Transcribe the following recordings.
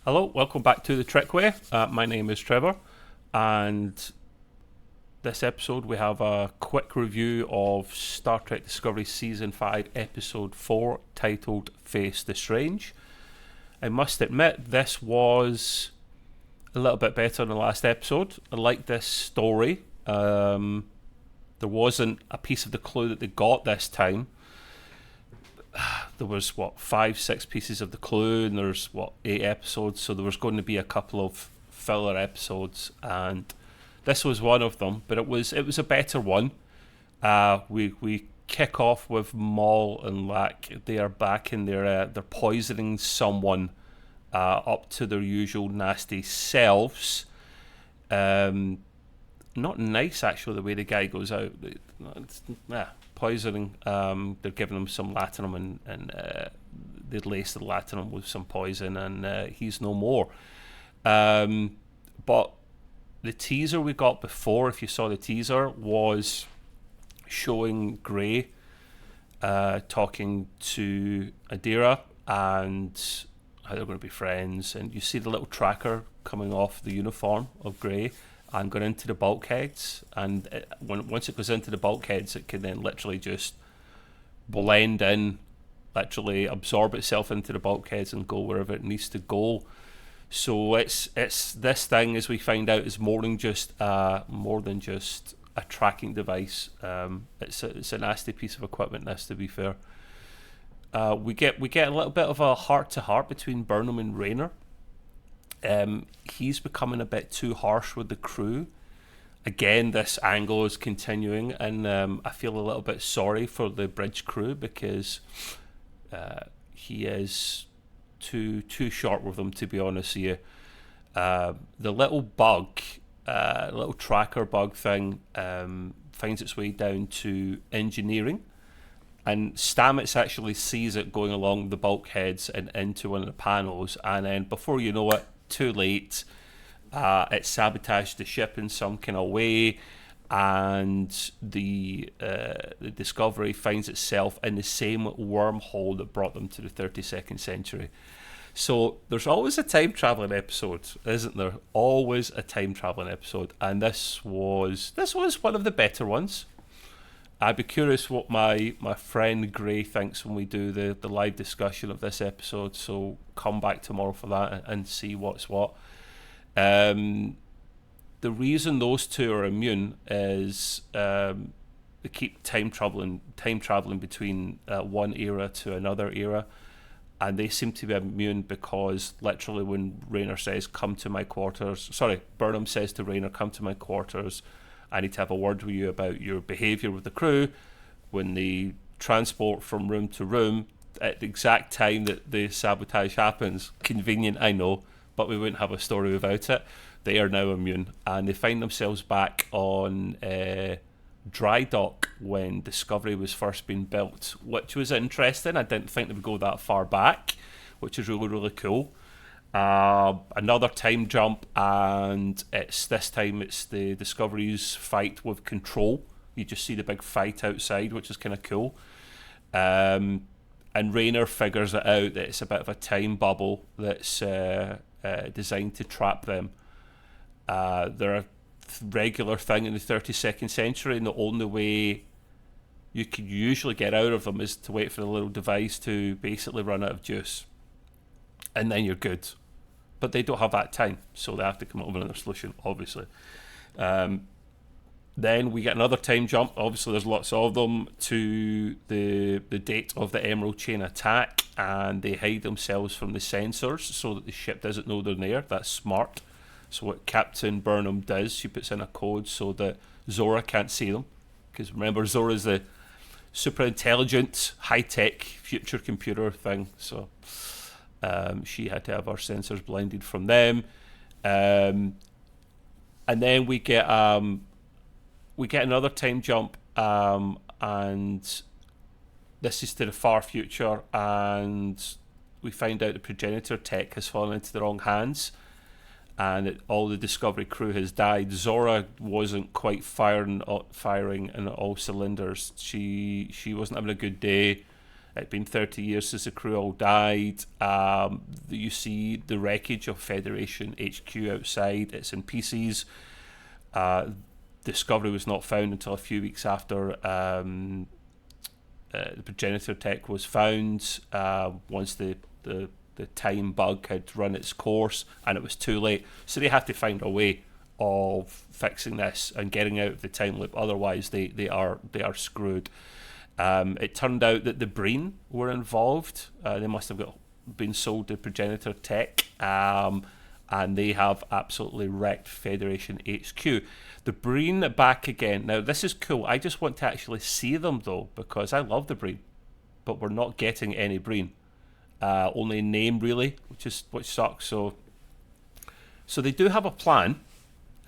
Hello, welcome back to the Trickway. My name is Trevor, and this episode we have a quick review of Star Trek Discovery Season 5, Episode 4, titled Face the Strange. I must admit, this was a little bit better than the last episode. I like this story. There wasn't a piece of the clue that they got this time. There was 5-6 pieces of the clue, and there's 8 episodes, so there was going to be a couple of filler episodes, and this was one of them. But it was a better one. We kick off with Maul and Lack. They are back in they're poisoning someone up to their usual nasty selves. Not nice, actually, the way the guy goes out. Poisoning. They're giving him some latinum, and they laced the latinum with some poison, and he's no more. But the teaser we got before, if you saw the teaser, was showing Gray talking to Adira and how they're going to be friends, and you see the little tracker coming off the uniform of Gray and going into the bulkheads, and once it goes into the bulkheads, it can then literally just blend in, literally absorb itself into the bulkheads and go wherever it needs to go. So it's this thing, as we find out, is more than just a tracking device. It's a nasty piece of equipment, this, to be fair. We get a little bit of a heart to heart between Burnham and Raynor. He's becoming a bit too harsh with the crew. Again, this angle is continuing, and I feel a little bit sorry for the bridge crew, because he is too short with them, to be honest with you. The little bug, little tracker bug thing, finds its way down to engineering, and Stamets actually sees it going along the bulkheads and into one of the panels, and then before you know it, too late, it sabotaged the ship in some kind of way, and the Discovery finds itself in the same wormhole that brought them to the 32nd century. So there's always a time traveling episode, isn't there? Always a time traveling episode, and this was one of the better ones. I'd be curious what my friend Gray thinks when we do the live discussion of this episode, so come back tomorrow for that and see what's what. The reason those two are immune is they keep time traveling between one era to another era, and they seem to be immune because literally when Raynor says, "Come to my quarters," Burnham says to Raynor, "Come to my quarters, I need to have a word with you about your behaviour with the crew." When they transport from room to room at the exact time that the sabotage happens, convenient, I know, but we wouldn't have a story without it. They are now immune, and they find themselves back on dry dock when Discovery was first being built, which was interesting. I didn't think they would go that far back, which is really, really cool. Another time jump, and this time it's the Discovery's fight with Control. You just see the big fight outside, which is kind of cool. And Raynor figures it out that it's a bit of a time bubble that's designed to trap them. They're a regular thing in the 32nd century, and the only way you can usually get out of them is to wait for the little device to basically run out of juice, and then you're good. But they don't have that time, so they have to come up with another solution, obviously. Then we get another time jump, obviously there's lots of them, to the date of the Emerald Chain attack, and they hide themselves from the sensors so that the ship doesn't know they're there. That's smart. So what Captain Burnham does, she puts in a code so that Zora can't see them, because remember, Zora's the super intelligent, high-tech future computer thing, so she had to have our sensors blinded from them. And then we get another time jump, and this is to the far future, and we find out the progenitor tech has fallen into the wrong hands, and all the Discovery crew has died. Zora wasn't quite firing in all cylinders. She wasn't having a good day. It'd been 30 years since the crew all died. You see the wreckage of Federation HQ outside. It's in pieces. Discovery was not found until a few weeks after the progenitor tech was found, once the time bug had run its course, and it was too late. So they have to find a way of fixing this and getting out of the time loop. Otherwise, they are screwed. It turned out that the Breen were involved. They must have been sold to progenitor tech, and they have absolutely wrecked Federation HQ. The Breen back again. Now, this is cool. I just want to actually see them, though, because I love the Breen. But we're not getting any Breen. Only name, really, which sucks. So they do have a plan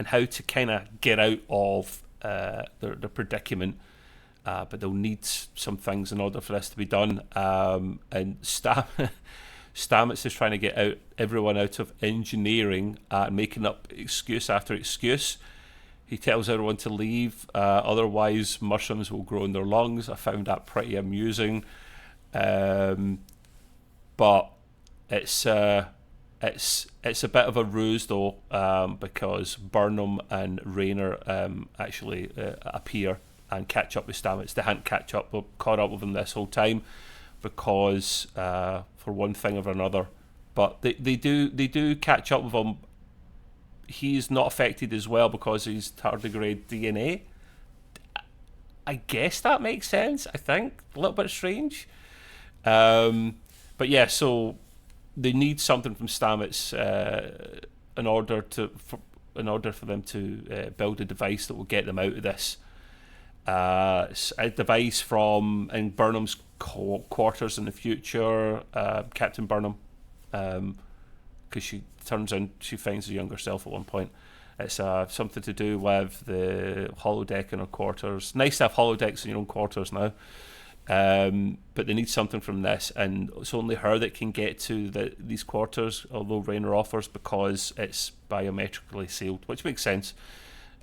on how to kind of get out of their predicament. But they'll need some things in order for this to be done. And Stamets is trying to get everyone out of engineering, making up excuse after excuse. He tells everyone to leave, otherwise mushrooms will grow in their lungs. I found that pretty amusing. But it's a bit of a ruse, though, because Burnham and Raynor actually appear and catch up with Stamets. They hadn't caught up with him this whole time, because for one thing or another. But they do catch up with him. He's not affected as well because he's tardigrade DNA. I guess that makes sense. I think a little bit strange. But yeah, so they need something from Stamets in order for them to build a device that will get them out of this. A device from in Burnham's quarters in the future, Captain Burnham, because she finds a younger self at one point. It's something to do with the holodeck in her quarters. Nice to have holodecks in your own quarters now. But they need something from this, and it's only her that can get to these quarters, although Raynor offers, because it's biometrically sealed, which makes sense.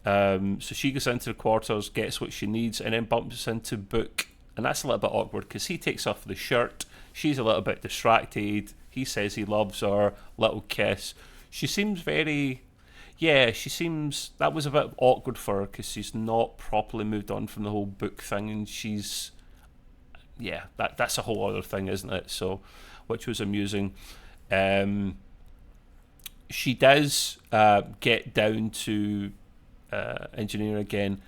So she goes into the quarters, gets what she needs, and then bumps into Book. And that's a little bit awkward because he takes off the shirt. She's a little bit distracted. He says he loves her. Little kiss. She seems very... Yeah, that was a bit awkward for her because she's not properly moved on from the whole Book thing, and she's... Yeah, that's a whole other thing, isn't it? So, which was amusing. She does get down to engineering again,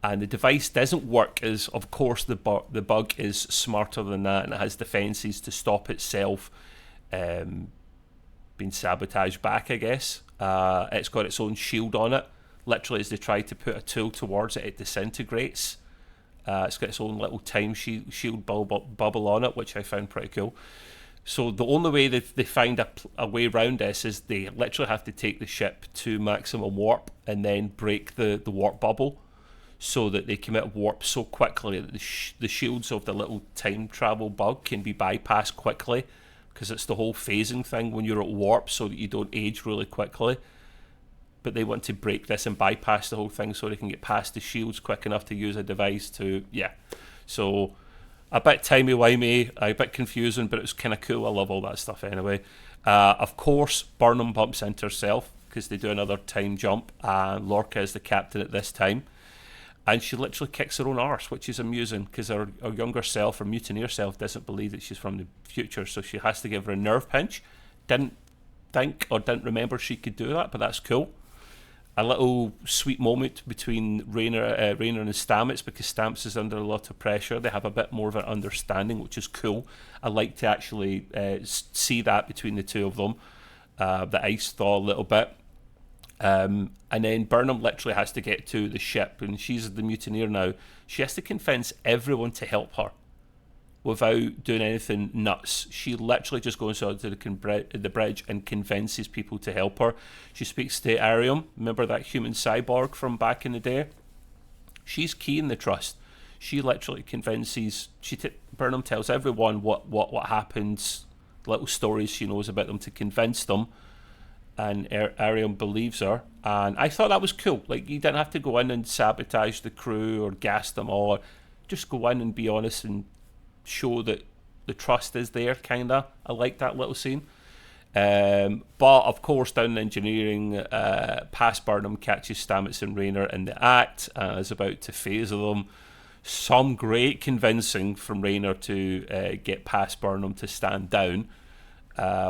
and the device doesn't work, as of course the bug is smarter than that, and it has defenses to stop itself being sabotaged back, I guess. It's got its own shield on it. Literally, as they try to put a tool towards it, it disintegrates. It's got its own little time shield bubble on it, which I found pretty cool. So the only way that they find a way around this is they literally have to take the ship to maximum warp and then break the warp bubble, so that they commit warp so quickly that the shields of the little time travel bug can be bypassed quickly, because it's the whole phasing thing when you're at warp, so that you don't age really quickly. But they want to break this and bypass the whole thing so they can get past the shields quick enough to use a device to... Yeah. So... a bit timey-wimey, a bit confusing, but it was kind of cool. I love all that stuff anyway. Of course, Burnham bumps into herself because they do another time jump, and Lorca is the captain at this time. And she literally kicks her own arse, which is amusing because her younger self, her mutineer self, doesn't believe that she's from the future, so she has to give her a nerve pinch. Didn't think or didn't remember she could do that, but that's cool. A little sweet moment between Raynor and Stamets, because Stamets is under a lot of pressure. They have a bit more of an understanding, which is cool. I like to actually see that between the two of them. The ice thaw a little bit. And then Burnham literally has to get to the ship, and she's the mutineer now. She has to convince everyone to help her without doing anything nuts. She literally just goes out to the bridge and convinces people to help her. She speaks to Airiam, remember that human cyborg from back in the day? She's key in the trust. She literally convinces... Burnham tells everyone what happens, little stories she knows about them to convince them, and Airiam believes her. And I thought that was cool. Like, you didn't have to go in and sabotage the crew or gas them all. Just go in and be honest and show that the trust is there, kind of. I like that little scene. But of course, down in engineering, past Burnham catches Stamets and Raynor in the act and is about to phaser them. Some great convincing from Raynor to get past Burnham to stand down,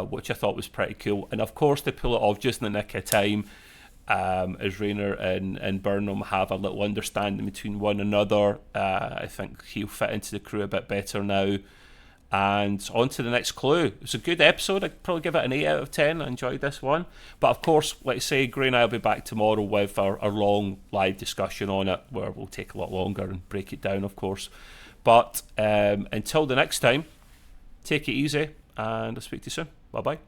which I thought was pretty cool. And of course, they pull it off just in the nick of time, as Raynor and Burnham have a little understanding between one another. I think he'll fit into the crew a bit better now. And on to the next clue. It was a good episode. I'd probably give it an 8 out of 10. I enjoyed this one. But of course, like I say, Gray and I will be back tomorrow with our long live discussion on it, where we'll take a lot longer and break it down, of course. But until the next time, take it easy, and I'll speak to you soon. Bye-bye.